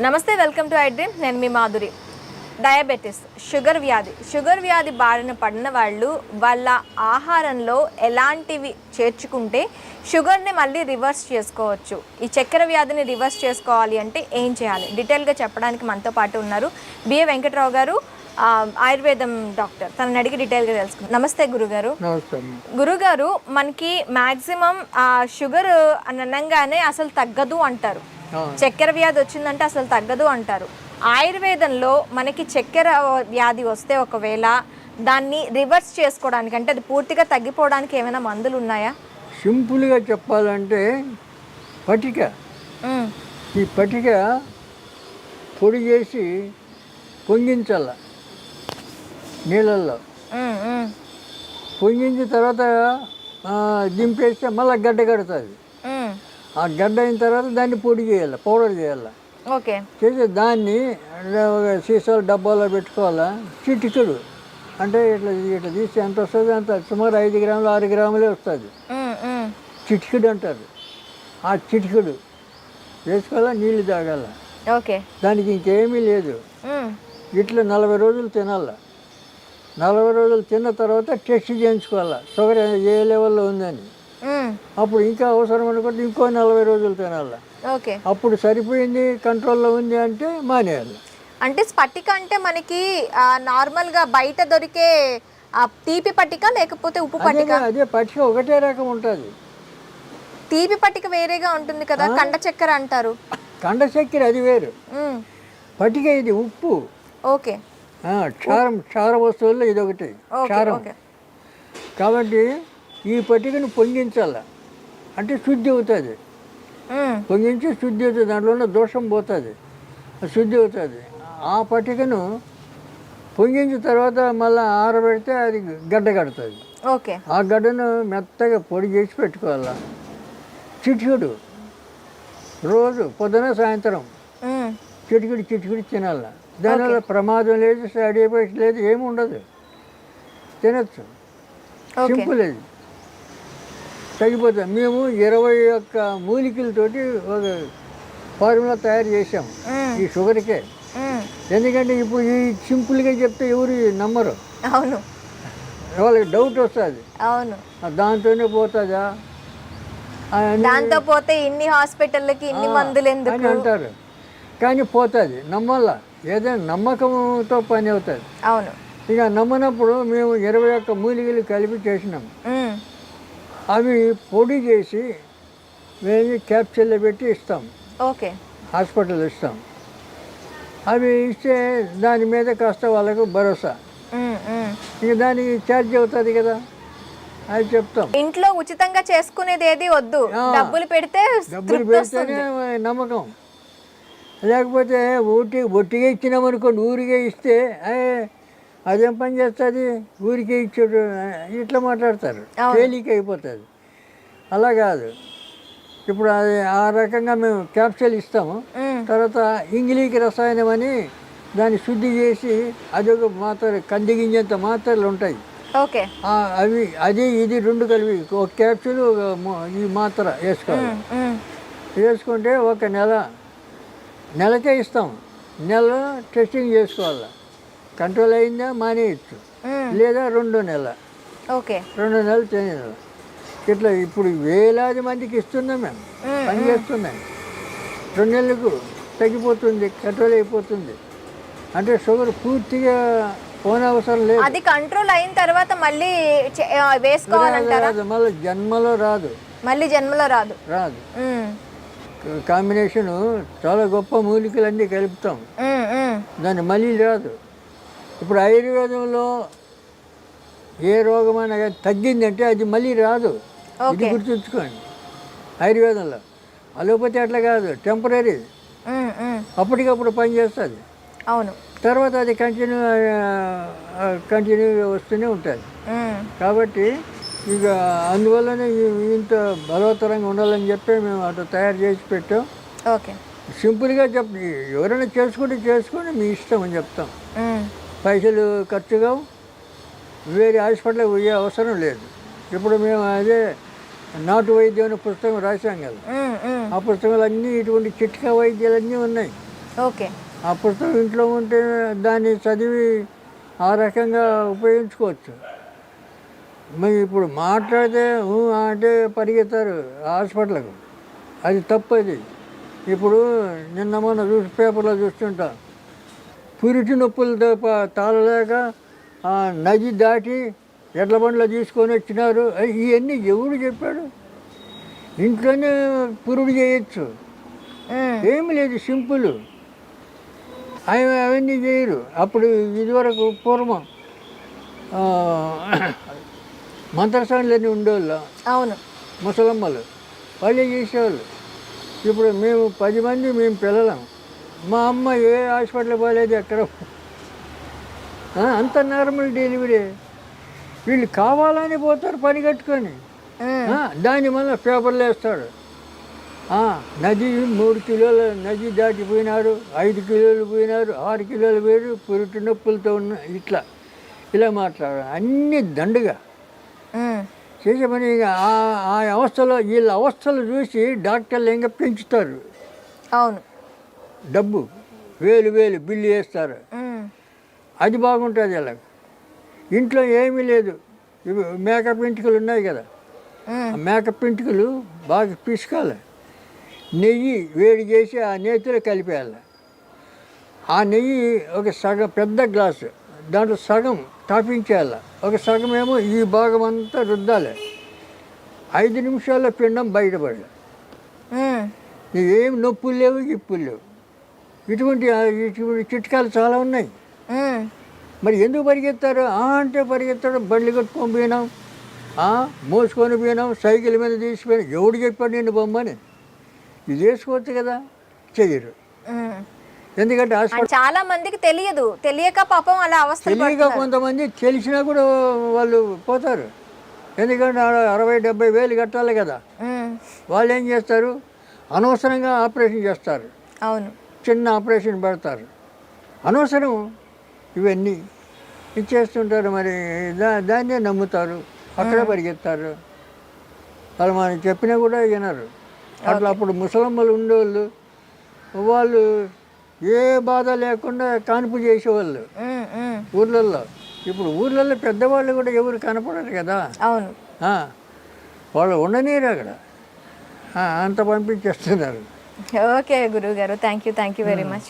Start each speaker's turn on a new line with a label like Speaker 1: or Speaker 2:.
Speaker 1: నమస్తే, welcome to I dream. నేను మీ Madhuri. Diabetes, sugar వ్యాధి బారిన పడిన వాళ్ళు వాళ్ళ ఆహారంలో ఎలాంటివి చేర్చుకుంటే షుగర్ని మళ్ళీ రివర్స్ చేసుకోవచ్చు, ఈ చక్కెర వ్యాధిని రివర్స్ చేసుకోవాలి అంటే ఏం చేయాలి, డీటెయిల్గా చెప్పడానికి మనతో పాటు ఉన్నారు బిఏ వెంకట్రావు గారు, ఆయుర్వేదం డాక్టర్. తనని అడిగి డీటెయిల్గా తెలుసుకుందాం. నమస్తే గురుగారు. గురుగారు, మనకి మ్యాక్సిమం షుగర్ అనగానే అసలు తగ్గదు అంటారు, చక్కెర వ్యాధి వచ్చిందంటే అసలు తగ్గదు అంటారు. ఆయుర్వేదంలో మనకి చక్కెర వ్యాధి వస్తే ఒకవేళ దాన్ని రివర్స్ చేసుకోవడానికి, అంటే అది పూర్తిగా తగ్గిపోవడానికి ఏమైనా మందులు ఉన్నాయా?
Speaker 2: సింపుల్గా చెప్పాలంటే పటిక, ఈ పటిక పొడి చేసి పొంగించాల నీళ్ళల్లో. పొంగించిన తర్వాత దింపేస్తే మళ్ళీ గడ్డ కడుతుంది. ఆ గడ్డ అయిన తర్వాత దాన్ని పొడి చేయాలి, పౌడర్ చేయాలి.
Speaker 1: ఓకే,
Speaker 2: చేసి దాన్ని సీసాలు డబ్బాలో పెట్టుకోవాలా. చిటికెడు అంటే ఇట్లా ఇట్లా తీసి ఎంత వస్తుంది అంత, సుమారు 5 గ్రాములు 6 గ్రాములే వస్తుంది. చిటికెడు అంటారు. ఆ చిటికెడు వేసుకోవాలా, నీళ్ళు తాగాల.
Speaker 1: ఓకే,
Speaker 2: దానికి ఇంకేమీ లేదు. ఇట్లా 40 రోజులు తినాల. 40 రోజులు తిన్న తర్వాత టెస్ట్ చేయించుకోవాలా, షుగర్ ఏ లెవెల్లో ఉందని. అప్పుడు ఇంకా అవసరం అనుకుంటే ఇంకో 40 రోజులు తినాలి.
Speaker 1: ఓకే,
Speaker 2: అప్పుడు సరిపోయింది, కంట్రోల్లో ఉంది అంటే మానేయాలి.
Speaker 1: అంటే స్పటిక అంటే మనకి నార్మల్గా బయట దొరికే తీపి పట్టిక లేకపోతే ఉప్పు పట్టిక?
Speaker 2: అదే పట్టిక ఒకటే రకం ఉంటుంది.
Speaker 1: తీపి పట్టిక వేరేగా ఉంటుంది కదా, కండ చక్కెర అంటారు.
Speaker 2: కండ చక్కెర అది వేరు, పట్టిక ఇది ఉప్పు.
Speaker 1: ఓకే,
Speaker 2: క్షార వస్తువుల్లో ఇది ఒకటి క్షారం. కాబట్టి ఈ పట్టికను పొంగించాల, అంటే శుద్ధి అవుతుంది. పొంగించి శుద్ధి అవుతుంది, దాంట్లో ఉన్న దోషం పోతుంది, శుద్ధి అవుతుంది. ఆ పట్టికను పొంగించిన తర్వాత మళ్ళీ ఆరబెడితే అది గడ్డ కడుతుంది.
Speaker 1: ఓకే,
Speaker 2: ఆ గడ్డను మెత్తగా పొడి చేసి పెట్టుకోవాలా. చిటికెడు రోజు పొద్దున సాయంత్రం చిటికెడు తినాల. దానివల్ల ప్రమాదం లేదు, సైడ్ ఎఫెక్ట్స్ లేదు, ఏమి ఉండదు, తినచ్చు. సింపుల్ అది, తగ్గిపోతాం. మేము 21 మూలికలతోటి ఒక ఫార్ములా తయారు చేసాం ఈ షుగర్కే. ఎందుకంటే ఇప్పుడు ఈ సింపుల్గా చెప్తే ఎవరు నమ్మరు.
Speaker 1: అవును,
Speaker 2: వాళ్ళకి డౌట్ వస్తుంది.
Speaker 1: అవును,
Speaker 2: దాంతోనే పోతుందా,
Speaker 1: దాంతో పోతే ఇన్ని హాస్పిటల్కి ఇన్ని మందులు ఎందుకు
Speaker 2: అని అంటారు. కానీ పోతుంది, నమ్మాల. ఏదైనా నమ్మకంతో పని అవుతుంది.
Speaker 1: అవును,
Speaker 2: ఇక నమ్మనప్పుడు మేము 21 మూలికలు కలిపి చేసినాం. అవి పొడి చేసి మేము క్యాప్సూల్లో పెట్టి ఇస్తాం.
Speaker 1: ఓకే,
Speaker 2: హాస్పిటల్ ఇస్తాం. అవి ఇస్తే దాని మీద కాస్త వాళ్ళకు భరోసా. ఇక దానికి ఛార్జ్ అవుతుంది కదా, అది చెప్తాం.
Speaker 1: ఇంట్లో ఉచితంగా చేసుకునేది ఏది వద్దు, డబ్బులు పెడితేనే
Speaker 2: నమ్మకం. లేకపోతే ఒట్టిగా ఇచ్చినామనుకోండి, ఊరికే ఇస్తే అదేం పని చేస్తుంది, ఊరికే ఇచ్చాడు ఇట్లా మాట్లాడతారు, తేలిక అయిపోతుంది. అలా కాదు. ఇప్పుడు అది ఆ రకంగా మేము క్యాప్సూల్ ఇస్తాము. తర్వాత ఇంగ్లీకి రసాయనం అని దాన్ని శుద్ధి చేసి అదొక మాత్ర, కంది గింజంత మాత్రలు ఉంటాయి.
Speaker 1: ఓకే,
Speaker 2: అవి అది ఇది 2 కలిపి ఒక క్యాప్సూల్ ఈ మాత్ర వేసుకోవాలి. వేసుకుంటే ఒక నెలకే ఇస్తాం. నెల టెస్టింగ్ చేసుకోవాలి, కంట్రోల్ అయిందా మానేయచ్చు, లేదా 2 నెలలు.
Speaker 1: ఓకే,
Speaker 2: 2 నెలలు తినేయాలి. ఇట్లా ఇప్పుడు వేలాది మందికి ఇస్తున్నాం, మేము పని చేస్తున్నాం. 2 నెలలకు తగ్గిపోతుంది, కంట్రోల్ అయిపోతుంది. అంటే షుగర్ పూర్తిగా పోనే అవసరం లేదు.
Speaker 1: అది కంట్రోల్ అయిన తర్వాత మళ్ళీ వేసుకోవాలంటారా?
Speaker 2: మళ్ళీ జన్మలో రాదు,
Speaker 1: రాదు.
Speaker 2: కాంబినేషను చాలా గొప్ప మూలికలన్నీ కలుపుతాం, దాన్ని మళ్ళీ రాదు. ఇప్పుడు ఆయుర్వేదంలో ఏ రోగమైనా కానీ తగ్గిందంటే అది మళ్ళీ రాదు, ఇది గుర్తుంచుకోండి. ఆయుర్వేదంలో అలోపతి అట్లా కాదు, టెంపరీ, అప్పటికప్పుడు పనిచేస్తుంది.
Speaker 1: అవును,
Speaker 2: తర్వాత అది కంటిన్యూగా వస్తూనే ఉంటుంది. కాబట్టి ఇక అందువల్లనే ఇంత బలవత్తరంగా ఉండాలని చెప్పి మేము అటు తయారు చేసి పెట్టాం.
Speaker 1: ఓకే,
Speaker 2: సింపుల్గా ఎవరైనా చేసుకొని మీ ఇష్టం అని చెప్తాం. పైసలు ఖర్చుగా వేరే హాస్పిటల్కి పోయే అవసరం లేదు. ఇప్పుడు మేము అదే నాటు వైద్యం అనే పుస్తకం రాశాం కదా, ఆ పుస్తకాలు అన్నీ ఇటువంటి చిట్కా వైద్యాలన్నీ ఉన్నాయి.
Speaker 1: ఓకే.
Speaker 2: ఆ పుస్తకం ఇంట్లో ఉంటే దాన్ని చదివి ఆ రకంగా ఉపయోగించుకోవచ్చు. మరి ఇప్పుడు మాట్లాడితే అంటే పరిగెత్తారు హాస్పిటల్కు. అది తప్పది. ఇప్పుడు నిన్న మొన్న పేపర్లో చూస్తుంటా, పురిటి నొప్పులతో తాళలేక నది దాటి ఎడ్ల బండ్లో తీసుకొని వచ్చినారు. ఇవన్నీ ఎవడు చెప్పాడు? ఇంట్లోనే పురుడు చేయొచ్చు, ఏమి లేదు, సింపుల్. అవన్నీ చేయరు. అప్పుడు ఇదివరకు పూర్వం మంత్రసానులన్నీ ఉండేవాళ్ళు.
Speaker 1: అవును.
Speaker 2: ముసలమ్మలు వాళ్ళే చేసేవాళ్ళు. ఇప్పుడు మేము 10 మంది, మేము పిల్లలం. మా అమ్మ ఏ హాస్పిటల్ పోలేదు, ఎక్కడ అంత నార్మల్ డెలివరీ. వీళ్ళు కావాలని పోతారు పని కట్టుకొని. దాని మళ్ళీ పేపర్లు వేస్తాడు, నది 3 కిలోల నది దాటిపోయినారు, 5 కిలోలు పోయినారు, 6 కిలోలు పోయారు, పురిటి నొప్పులతో ఉన్న ఇలా మాట్లాడారు. అన్నీ దండుగా చేసే పని. ఆ అవస్థలో వీళ్ళ అవస్థలు చూసి డాక్టర్లు ఇంకా పెంచుతారు.
Speaker 1: అవును.
Speaker 2: డబ్బు వేలు బిల్లు వేస్తారు. అది బాగుంటుంది. అలా ఇంట్లో ఏమీ లేదు. ఇవి మేకప్ ఇంటికలు ఉన్నాయి కదా, ఆ మేకప్ ఇంటికలు బాగా పిసుకాలి, నెయ్యి వేడి చేసి ఆ నేతిలో కలిపేయాలి. ఆ నెయ్యి ఒక సగం పెద్ద గ్లాసు, దాంట్లో సగం తాపించేయాలి, ఒక సగం ఏమో ఈ భాగం అంతా రుద్దాలి. 5 నిమిషాల్లో పిండం బయటపడాలి. ఏం నొప్పులు లేవు, ఇప్పులు లేవు. ఇటువంటి చిట్కాలు చాలా ఉన్నాయి. మరి ఎందుకు పరిగెత్తారు అంటే పరిగెత్తాడు. బండ్లు కట్టుకొని పోయినాం, మోసుకొని పోయినాం, సైకిల్ మీద తీసిపోయినాం. ఎవడు చెప్పాడు నిన్ను బొమ్మని? ఇది వేసుకోవచ్చు కదా, చెయ్యరు. ఎందుకంటే
Speaker 1: చాలా మందికి తెలియక పాపం అలా అవస్థ.
Speaker 2: తెలియక కొంతమంది తెలిసినా కూడా వాళ్ళు పోతారు. ఎందుకంటే 60-70 వేలు కట్టాలి కదా. వాళ్ళు ఏం చేస్తారు, అనవసరంగా ఆపరేషన్ చేస్తారు.
Speaker 1: అవును. చిన్న
Speaker 2: ఆపరేషన్ పెడతారు, అనవసరం. ఇవన్నీ ఇచ్చేస్తుంటారు. మరి దాన్నే నమ్ముతారు, అక్కడే పరిగెత్తారు. వాళ్ళు మనకి చెప్పినా కూడా వినరు. అట్లా అప్పుడు ముసలమ్మలు ఉండేవాళ్ళు, వాళ్ళు ఏ బాధ లేకుండా కాన్పు చేసేవాళ్ళు ఊర్లలో. ఇప్పుడు ఊర్లలో పెద్దవాళ్ళు కూడా ఎవరు కనపడరు కదా.
Speaker 1: అవును.
Speaker 2: వాళ్ళు ఉండనీరు అక్కడ, అంత పంపించేస్తున్నారు.
Speaker 1: ఓకే గురువు గారు, థ్యాంక్ యూ వెరీ మచ్.